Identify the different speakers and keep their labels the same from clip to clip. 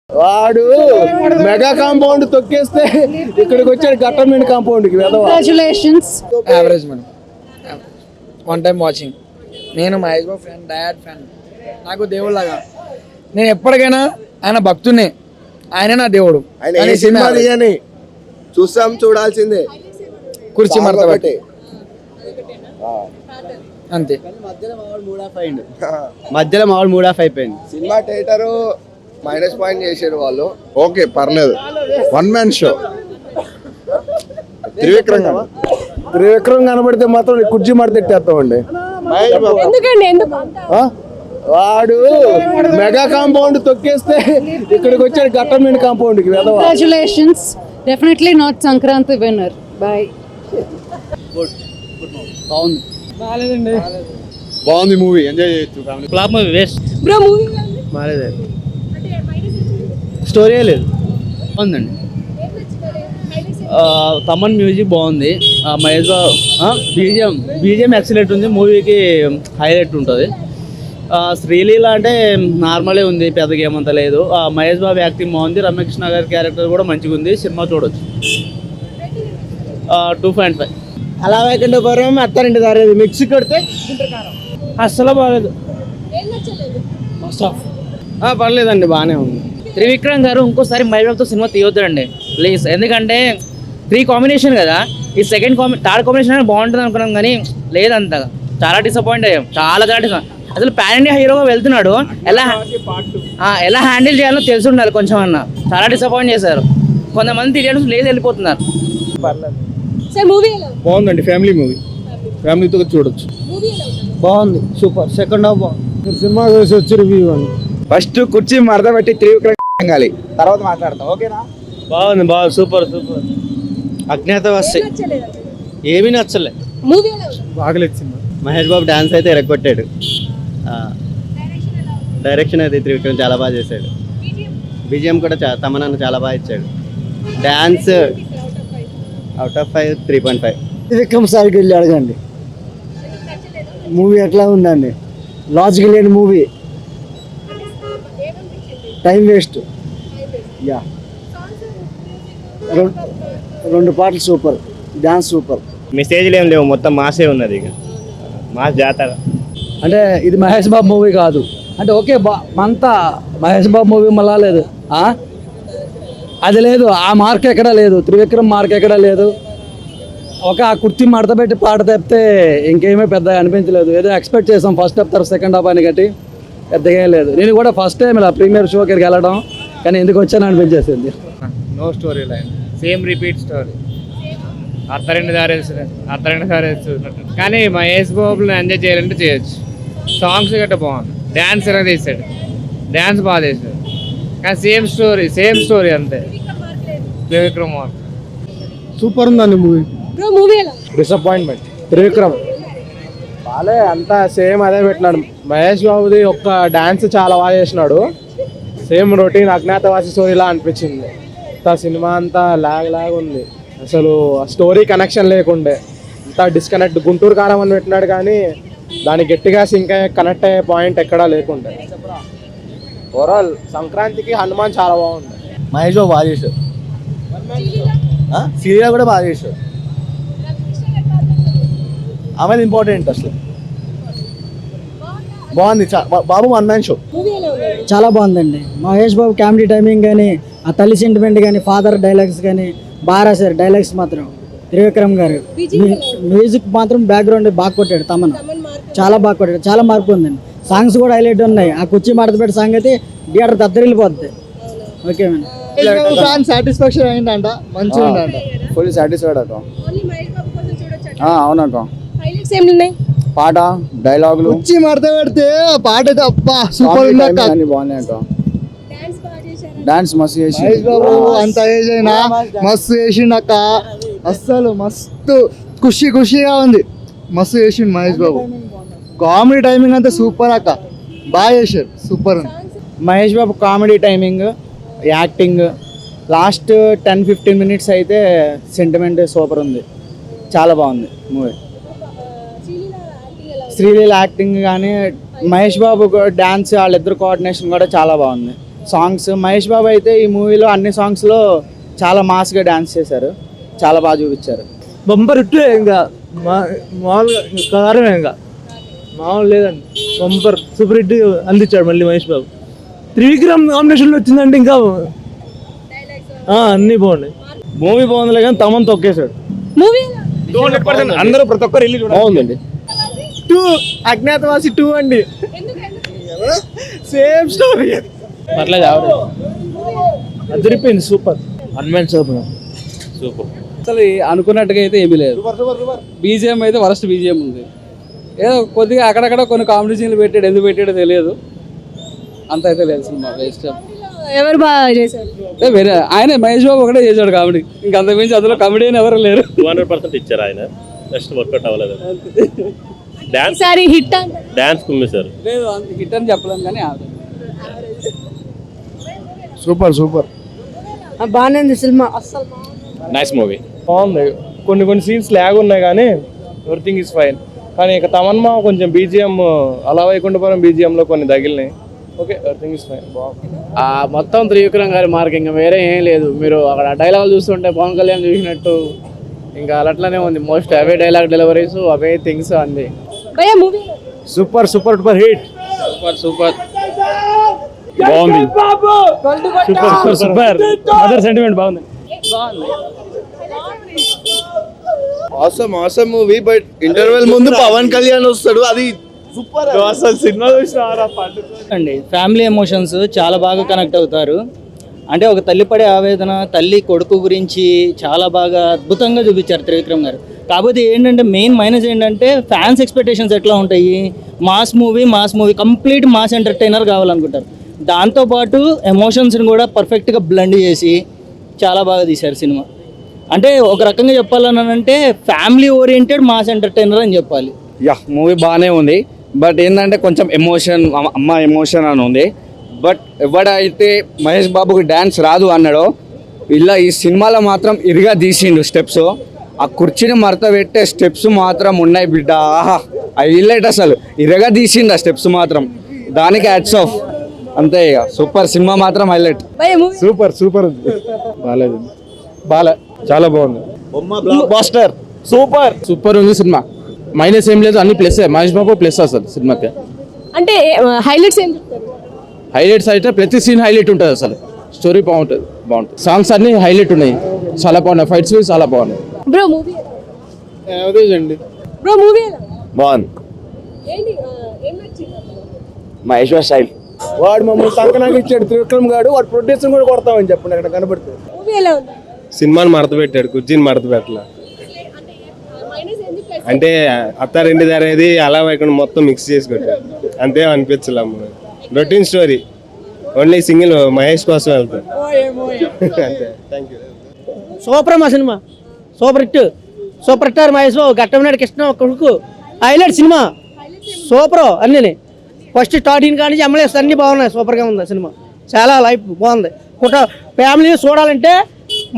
Speaker 1: వాడు mega compound తొక్కేస్తే ఇక్కడికి వచ్చాడు గట్టమీడి కాంపౌండ్కి.
Speaker 2: Congratulations.
Speaker 3: Average madam, one time watching. నేను మహేష్ బాబు ఫ్యాన్, డయాడ్ ఫ్యాన్. నాకు దేవుళ్ళగా నేను ఎప్పటికైనా ఆయన భక్తునే, ఆయన నా దేవుడు.
Speaker 1: ఆయన సినిమా తీయని చూస్తాం, చూడాల్సిందే.
Speaker 3: కుర్చీ మడత పెట్టి అంతే.
Speaker 4: మధ్యలో మామూలు మూడ్ ఆఫ్ అయిపోయింది.
Speaker 1: సినిమా థియేటరు -పాయింట్ చేసారు వాళ్ళు. ఓకే పర్లేదు, వన్ మ్యాన్ షో. త్రివిక్రమ్ కనబడితే మాత్రం కుర్చీ మడతెట్టేస్తామండి. వాడు మెగా కాంపౌండ్ తొక్కేస్తే ఇక్కడికి వచ్చాడు గట్టమీడి కాంపౌండ్కి.
Speaker 2: Congratulations. Definitely not Sankranti winner. Boy.
Speaker 4: బాగుంది.
Speaker 3: బాగాలేదండి.
Speaker 1: బాగుంది మూవీ, ఎంజాయ్ చేయొచ్చు.
Speaker 4: Flop movie, waste.
Speaker 2: Bro movie
Speaker 4: బాగాలేదు, స్టోరీ లేదు. బాగుందండి. తమన్ మ్యూజిక్ బాగుంది. మహేష్ బాబు బీజిఎం ఎక్సలెంట్ ఉంది. మూవీకి హైలైట్ ఉంటుంది. శ్రీలీల అంటే నార్మలే ఉంది, పెద్దగా ఏమంత లేదు. మహేష్ బాబు యాక్టింగ్ బాగుంది. రమ్యకృష్ణ గారి క్యారెక్టర్ కూడా మంచిగా ఉంది. సినిమా చూడొచ్చు. 2.5.
Speaker 3: అలా వైకుంఠపురం అత్తారింటి దారేది మిక్సీ కొడితే అస్సలు బాగాలేదు.
Speaker 4: పర్లేదండి, బాగానే ఉంది.
Speaker 5: త్రివిక్రమ్ గారు ఇంకోసారి మహేష్ బాబుతో సినిమా తీయొద్దండి ప్లీజ్. ఎందుకంటే 3 కాంబినేషన్ కదా, ఈ థర్డ్ కాంబినేషన్ బాగుంటుంది అనుకున్నాం కానీ లేదంతగా. చాలా డిసప్పాయింట్ అయ్యాం, చాలా డిసప్పాయింట్. అసలు పాన్ ఇండియా హీరోగా వెళ్తున్నాడు, ఎలా హ్యాండిల్ చేయాలో తెలిసి ఉండాలి కొంచెం అన్న. చాలా డిసప్పాయింట్ చేశారు. కొంతమంది థియేటర్స్ లేదు వెళ్ళిపోతున్నారు.
Speaker 1: బాగుందండి, ఫ్యామిలీ మూవీ, ఫ్యామిలీతో చూడొచ్చు.
Speaker 3: బాగుంది, సూపర్. సెకండ్ హాఫ్ బాగుంది.
Speaker 1: సినిమా చూసి వచ్చి రివ్యూ అని. ఫస్ట్ కుర్చీ మడత పెట్టి త్రివిక్రమ్ తర్వాత మాట్లాడతాం, ఓకేనా?
Speaker 4: బాగుంది, సూపర్. అజ్ఞాతవాసి ఏమీ నచ్చలే.
Speaker 1: బాగలేదు సినిమా.
Speaker 4: మహేష్ బాబు డాన్స్ అయితే ఎరగొట్టాడు. డైరెక్షన్ అయితే త్రివిక్రమ్ చాలా బాగా చేశాడు. బీజిఎం కూడా తమనన్న చాలా బాగా ఇచ్చాడు. Dance out of 5 3.5.
Speaker 3: త్రివిక్రమ్ సార్కి వెళ్ళి అడగండి మూవీ ఎట్లా ఉందండి. లాజిక్ లేని మూవీ, టైం వేస్ట్. యా, 2 పాటలు సూపర్, డాన్స్ సూపర్.
Speaker 4: మెసేజ్లు ఏం లేవు, మొత్తం మాసే ఉన్నది. ఇక మాస్ జాతర.
Speaker 3: అంటే ఇది మహేష్ బాబు మూవీ కాదు అంటే ఓకే, అంతా మహేష్ బాబు మూవీ మళ్ళా లేదు. అది లేదు, ఆ మార్క్ ఎక్కడా లేదు. త్రివిక్రమ్ మార్క్ ఎక్కడా లేదు. ఒక ఆ కుర్చీ మడత పెట్టి పాట తప్పితే ఇంకేమీ పెద్దగా అనిపించలేదు. ఏదో ఎక్స్పెక్ట్ చేసాం ఫస్ట్ హాఫ్ తర్వాత సెకండ్ హాఫ్ అని గట్టి పెద్దగా లేదు. నేను కూడా ఫస్ట్ టైం ఇలా ప్రీమియర్ షోకి వెళ్ళడం, కానీ ఎందుకు వచ్చాను అనిపించేసింది.
Speaker 6: No story line, same repeat story. అత్తరెండు దారేసు కానీ మహేష్ బాబుని ఎంజాయ్ చేయాలంటే చేయొచ్చు. సాంగ్స్ గట్రా బాగుంది, డ్యాన్స్ ఎలా తీసాడు, డ్యాన్స్ బాగా చేశాడు. కానీ సేమ్ స్టోరీ అంతే. త్రివిక్రమ్
Speaker 1: సూపర్ ఉందండి మూవీ.
Speaker 6: డిసప్పాయింట్మెంట్.
Speaker 1: త్రివిక్రమ్ బాలే, అంతా సేమ్ అదే పెట్టినాడు. మహేష్ బాబుది ఒక్క డాన్స్ చాలా బాగా చేసినాడు. సేమ్ రొటీన్ అజ్ఞాతవాసి స్టోరీలా అనిపించింది. అంతా సినిమా అంతా లాగ్ ఉంది. అసలు స్టోరీ కనెక్షన్ లేకుండే, అంతా డిస్కనెక్ట్. గుంటూరు కారం అని పెట్టినాడు కానీ దాని గట్టిగా సింక్ అయ్యే కనెక్ట్ అయ్యే పాయింట్ ఎక్కడా లేకుండే. ఓవరాల్ సంక్రాంతికి హనుమాన్ చాలా బాగుంది.
Speaker 3: మహేష్ బాబు బాగా చేశాడు, సీరియల్ కూడా బాగా చేశాడు. ఆమెది ఇంపార్టెంట్. అసలు బాగుంది, బాబు వన్ మ్యాన్ షో.
Speaker 7: చాలా బాగుందండి. మహేష్ బాబు కామెడీ టైమింగ్ కానీ, ఆ తల్లి సెంటిమెంట్ కానీ, ఫాదర్ డైలాగ్స్ కానీ బాగా రాశారు. డైలాగ్స్ మాత్రం త్రివిక్రమ్ గారు. మ్యూజిక్ మాత్రం బ్యాక్గ్రౌండ్ బాగా కొట్టాడు. తమన్ చాలా బాగా కొట్టాడు, చాలా మార్పు ఉందండి. సాంగ్స్ కూడా హైలైట్ ఉన్నాయి. ఆ కుర్చీ మడత పెట్టి సాంగ్ అయితే థియేటర్ దద్దరిల్లిపోద్ది. ఓకే మేడం,
Speaker 3: సాటిస్ఫాక్షన్ అయిందంట, మంచిగా ఉందంట,
Speaker 1: ఫుల్ సాటిస్ఫైడ్ అక్క. అవునక్క, పాట డైలాగులు
Speaker 3: కుర్చీ మడత పెడితే పాట తప్ప సూపర్ ఉంది.
Speaker 1: బాగున్నాయి అక్క. డాన్స్ మస్తు చేసి
Speaker 3: మహేష్ బాబు అంత ఏజ్ అయినా మస్తు చేసిండక్క. అస్సలు మస్తు ఖుషిగా ఉంది. మస్తు చేసిండు మహేష్ బాబు. కామెడీ టైమింగ్ అంతా సూపర్ అక్క, బాగా చేశారు, సూపర్ ఉంది.
Speaker 4: Mahesh Babu comedy timing, acting, last 10-15 minutes అయితే సెంటిమెంట్ సూపర్ ఉంది. చాలా బాగుంది మూవీ. శ్రీలీల యాక్టింగ్ కానీ, మహేష్ బాబు డ్యాన్స్, వాళ్ళిద్దరు కోఆర్డినేషన్ కూడా చాలా బాగుంది.
Speaker 8: సాంగ్స్. మహేష్ బాబు అయితే ఈ మూవీలో అన్ని సాంగ్స్లో చాలా మాస్గా డాన్స్ చేశారు, చాలా బాగా చూపించారు.
Speaker 3: బంపర్ ఇట్టు ఇంకా మామూలుగా కారమే ఇంకా మామూలు లేదండి. బంపర్ సూపర్ హిట్ అందించాడు మళ్ళీ మహేష్ బాబు. త్రివిక్రమ్ కాంబినేషన్లో వచ్చిందంటే ఇంకా అన్నీ బాగున్నాయి.
Speaker 4: మూవీ బాగుందిలే కానీ తమన్ తొక్కేశాడు.
Speaker 2: మూవీ
Speaker 1: అందరూ ప్రతి ఒక్కరు వెళ్ళి బాగుందండి. 2 అజ్ఞాతవాసి 2 అండి, సేమ్ స్టోరీ.
Speaker 4: పర్లేదు
Speaker 3: అదిరిపోయింది, సూపర్.
Speaker 1: అన్మెన్ సూపర్.
Speaker 3: అసలు అనుకున్నట్టుగా అయితే ఏమీ లేదు. బీజిఎం అయితే వరస్ట్ బీజిఎం ఉంది. ఏదో కొద్దిగా అక్కడక్కడ కొన్ని కామెడీ సీన్లు పెట్టాడు, ఎందుకు పెట్టాడో తెలియదు, అంత అయితే లేదు. Cinema waste.
Speaker 2: ఎవరు బాగా చేశారు?
Speaker 3: వేరే ఆయన మహేష్ బాబు ఒకటే చేశాడు కామెడీ, ఇంకంత మించి అందులో కామెడీ అని ఎవరు లేరు.
Speaker 9: 200% ఇచ్చారు ఆయన, నెక్స్ట్ వర్కౌట్ అవ్వలేదు.
Speaker 2: ఈసారి హిట్
Speaker 9: డాన్స్ కుమ్మేశారు.
Speaker 3: లేదు అంత హిట్ అని చెప్పలేము కానీ
Speaker 1: సూపర్.
Speaker 2: బాగానే ఉంది సినిమా. అస్సలు
Speaker 4: నైస్ మూవీ.
Speaker 1: బాగుంది. కొన్ని సీన్స్ ల్యాగ్ ఉన్నాయి కానీ ఎవ్రీథింగ్ ఈజ్ ఫైన్. కానీ ఇక తమన్మా కొంచెం బీజిఎం అలా వైకుంఠపురం బీజిఎంలో కొన్ని తగిలినాయి. Okay, everything is fine. బాగుంది.
Speaker 5: మొత్తం త్రివిక్రమ్ గారి మార్క్, ఇంకా వేరే ఏం లేదు. మీరు అక్కడ డైలాగులు చూస్తుంటే పవన్ కళ్యాణ్ చూసినట్టు ఇంకా అట్లనే ఉంది. మోస్ట్ అవే డైలాగ్ డెలివరీస్, అవే థింగ్స్ అంది.
Speaker 2: భయ్యా మూవీ
Speaker 1: సూపర్ హిట్.
Speaker 4: సూపర్
Speaker 1: బాగుంది. సూపర్. మదర్ సెంటిమెంట్ బాగుంది.
Speaker 10: Awesome movie. బట్ ఇంటర్వెల్ ముందు పవన్ కళ్యాణ్ వస్తాడు, అది సూపర్.
Speaker 1: అసలు సినిమా చూసినా
Speaker 5: అండి ఫ్యామిలీ ఎమోషన్స్ చాలా బాగా కనెక్ట్ అవుతారు. అంటే ఒక తల్లి పడే ఆవేదన, తల్లి కొడుకు గురించి చాలా బాగా అద్భుతంగా చూపించారు త్రివిక్రమ్ గారు. కాకపోతే ఏంటంటే మెయిన్ మైనస్ ఏంటంటే ఫ్యాన్స్ ఎక్స్పెక్టేషన్స్ ఎట్లా ఉంటాయి, mass movie complete mass entertainer కావాలనుకుంటారు. దాంతోపాటు ఎమోషన్స్ని కూడా పర్ఫెక్ట్గా బ్లెండ్ చేసి చాలా బాగా తీశారు సినిమా. అంటే ఒక రకంగా చెప్పాలని అంటే ఫ్యామిలీ ఓరియంటెడ్ మాస్ ఎంటర్టైనర్ అని చెప్పాలి.
Speaker 8: మూవీ బాగానే ఉంది, బట్ ఏంటంటే కొంచెం అమ్మ ఎమోషన్ అని ఉంది. బట్ ఎవడైతే మహేష్ బాబుకి డ్యాన్స్ రాదు అన్నాడో ఇలా ఈ సినిమాలో మాత్రం ఇరుగా తీసిండు స్టెప్స్. ఆ కుర్చీని మడత పెట్టే స్టెప్స్ మాత్రం ఉన్నాయి బిడ్డ, ఆహా హైలైట్. అసలు ఇరగా తీసిండు ఆ స్టెప్స్ మాత్రం, దానికి హ్యాట్స్ ఆఫ్. అంతే ఇక సూపర్. సినిమా మాత్రం హైలైట్.
Speaker 1: సూపర్ ఉంది. బాలే చాలా బాగుంది.
Speaker 10: బాస్టర్
Speaker 1: సూపర్ ఉంది సినిమా. మైనస్ ఏం లేదు, అన్ని ప్లస్. మహేష్ బాబు ప్లస్ అసలు సినిమాకి.
Speaker 2: అంటే హైలైట్స్ ఏం చెప్తారు?
Speaker 1: హైలైట్స్ అయితే ప్రతి సీన్ హైలైట్ ఉంటుంది. అసలు స్టోరీ బాగుంటుంది. సాంగ్స్ అన్ని హైలైట్ ఉన్నాయి, చాలా బాగున్నాయి. ఫైట్స్ చాలా బాగున్నాయి.
Speaker 2: బ్రో మూవీ
Speaker 1: అండి.
Speaker 2: బ్రో మూవీ
Speaker 10: బాగుంది.
Speaker 2: ఏంటి ఏం నచ్చింది?
Speaker 10: మహేష్ బాబు స్టైల్.
Speaker 1: వాడు మమ్మల్ని సంకనాకి ఇచ్చాడు త్రివిక్రమ్ గారు, వాడు ప్రొడ్యూసర్ కూడా కొడతామని చెప్పండి అక్కడ కనబడుతుంది.
Speaker 2: మూవీ ఎలా ఉంది?
Speaker 10: సినిమాని మడత పెట్టాడు, కుర్చీని మడత పెట్టాల.
Speaker 2: మైనస్ ఏంది ప్లస్?
Speaker 10: అంటే అత్తారింటి దారేది అలా వైకుండా మొత్తం మిక్స్ చేసి కొట్టాడు, అంతే అనిపించలేము. Routine story, only single Mahesh కోసం వెళ్తాడు అంతే. Thank you.
Speaker 7: సూపర్ మా సినిమా, సూపర్ హిట్ మహేష్ బాబు, ఘట్టమనేడు కృష్ణ కొడుకు హైలైట్ సినిమా. సూపర్ అన్నీ ఫస్ట్ స్టార్టింగ్ కానీ ఎమ్మెల్యేస్ అన్నీ బాగున్నాయి. సూపర్గా ఉంది సినిమా, చాలా లైఫ్ బాగుంది. ఫ్యామిలీ చూడాలంటే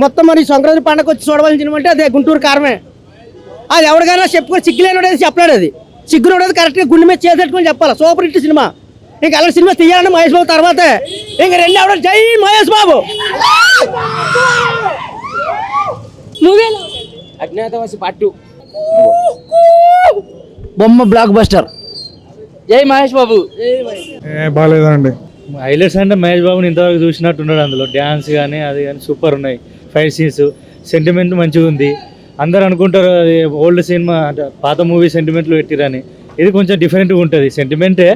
Speaker 7: మొత్తం మరి సంక్రాంతి పండగ వచ్చి చూడవలసిన సినిమా అంటే అదే గుంటూరు కారమే. అది ఎవరికైనా చెప్పుకొని సిగ్గులేనోడేది చెప్పలేడు, అది సిగ్గునోడేది కరెక్ట్గా గుండె మీద చేసేట్టుకొని చెప్పాలి. Super hit cinema. ఇంకా అలాంటి సినిమా తీయాలంటే మహేష్ బాబు తర్వాతే ఇంకా రెండు ఎవడ. జై మహేష్ బాబు.
Speaker 2: మూవీ ఎలా ఉంది?
Speaker 1: అజ్ఞాతవాసి పార్ట్ 2
Speaker 7: బొమ్మ బ్లాక్ బస్టర్. జై మహేష్ బాబు.
Speaker 1: బాగాలేదండి.
Speaker 3: హైలైట్స్ అంటే మహేష్ బాబుని ఇంతవరకు చూసినట్టున్నాడు. అందులో డ్యాన్స్ కానీ అది కానీ సూపర్ ఉన్నాయి. ఫైట్ సీన్స్, సెంటిమెంట్ మంచిగా ఉంది. అందరు అనుకుంటారు అది ఓల్డ్ సినిమా అంటే పాత మూవీ సెంటిమెంట్లు పెట్టిరని. ఇది కొంచెం డిఫరెంట్గా ఉంటుంది సెంటిమెంటే,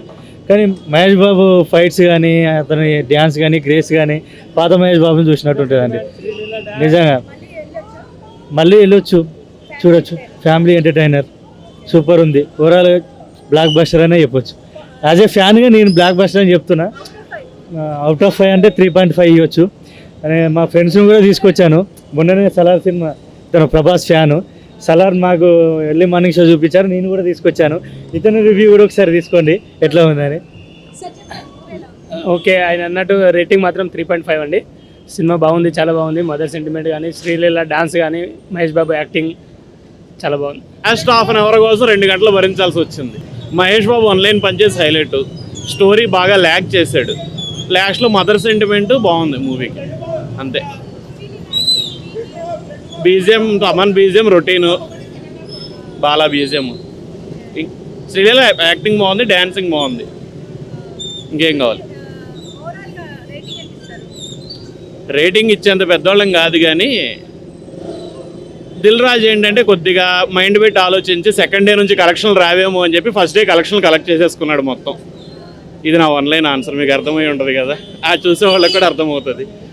Speaker 3: కానీ మహేష్ బాబు ఫైట్స్ కానీ అతని డ్యాన్స్ కానీ గ్రేస్ కానీ పాత మహేష్ బాబుని చూసినట్టు ఉంటుందండి నిజంగా. మళ్ళీ వెళ్ళొచ్చు, చూడొచ్చు. ఫ్యామిలీ ఎంటర్టైనర్ సూపర్ ఉంది. ఓవరాల్గా బ్లాక్ బస్టర్ అనే చెప్పొచ్చు. యాజ్ ఏ ఫ్యాన్గా నేను బ్లాక్ బస్టర్ అని చెప్తున్నా. అవుట్ ఆఫ్ 5 అంటే 3.5 ఇవ్వచ్చు. అని మా ఫ్రెండ్స్ని కూడా తీసుకొచ్చాను. మొన్ననే సలార్ సినిమా, తను ప్రభాస్ ఫ్యాను. సలార్ మాకు ఎర్లీ మార్నింగ్ షో చూపించారు, నేను కూడా తీసుకొచ్చాను. ఇతను రివ్యూ కూడా ఒకసారి తీసుకోండి ఎట్లా ఉందని.
Speaker 6: ఓకే, ఆయన అన్నట్టు రేటింగ్ మాత్రం 3.5 అండి. సినిమా బాగుంది, చాలా బాగుంది. మదర్ సెంటిమెంట్ కానీ, శ్రీలీల డాన్స్ కానీ, మహేష్ బాబు యాక్టింగ్ చాలా బాగుంది. లాస్ట్ హాఫ్ అన్ అవర్ కోసం 2 గంటలు భరించాల్సి వచ్చింది. మహేష్ బాబు ఆన్లైన్ పనిచేసి హైలైట్. స్టోరీ బాగా ల్యాగ్ చేశాడు.
Speaker 11: లాస్ట్లో మదర్ సెంటిమెంట్ బాగుంది మూవీకి, అంతే. BGM, Aman BGM routine, Bala BGM, Sreeleela acting బాగుంది, డ్యాన్సింగ్ బాగుంది, ఇంకేం కావాలి. రేటింగ్ ఇచ్చేంత పెద్దవాళ్ళం కాదు కానీ దిల్ రాజు ఏంటంటే కొద్దిగా మైండ్ పెట్టి ఆలోచించి సెకండ్ డే నుంచి కలెక్షన్లు రావేమో అని చెప్పి ఫస్ట్ డే కలెక్షన్లు కలెక్ట్ చేసేసుకున్నాడు మొత్తం. ఇది నా ఆన్లైన్ ఆన్సర్, మీకు అర్థమై ఉంటుంది కదా, ఆ చూసే వాళ్ళకి కూడా అర్థమవుతుంది.